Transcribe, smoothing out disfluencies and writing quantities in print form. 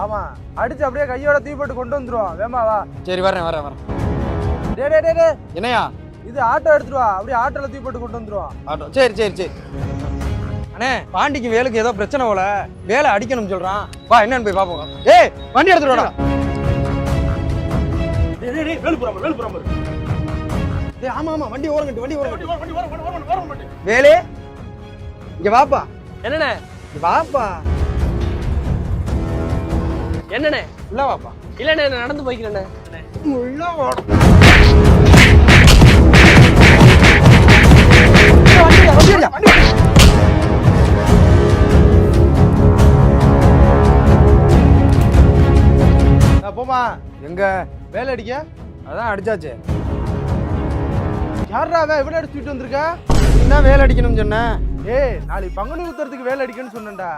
ஆமா அடிச்சு அப்படியே கையோட தூக்கி போட்டு கொண்டு வந்துருவான் வேமா வா. சரி வரேன். டே என்னையா இது ஆட்டோ எடுத்துட்டு வா, அப்படியே ஆட்டோல தூக்கி போட்டு கொண்டு வந்துருவான். ஆட்டோ சரி. அண்ணே பாண்டிக்கு வேலுக்கு ஏதோ பிரச்சனை போல, வேலை அடிக்கணும்னு சொல்றான். வா என்னன்னு போய் பாப்போம். ஏய் வண்டி எடுத்துட்டு வாடா. டேய் வேலு புறாம. டேய் ஆமா வண்டி ஓரங்கட்டு. வேலு இங்க வாப்பா. என்னண்ணே இங்க வாப்பா. என்னண்ணே உள்ள வாப்பா. இல்லண்ணே நான் நடந்து போய்க்கிறேண்ணே. உள்ள வாடா. வண்டி. போமா எங்க வேலை அடிக்க. அதான் அடிச்சாச்சு. யாரா அவன் இவ்வளவு அடிச்சுட்டு வந்திருக்க? என்ன வேலை அடிக்கணும்னு சொன்ன? ஏய் நாளைக்கு பங்குனி உத்தரத்துக்கு வேலை அடிக்கணும்னு சொன்னேன்டா.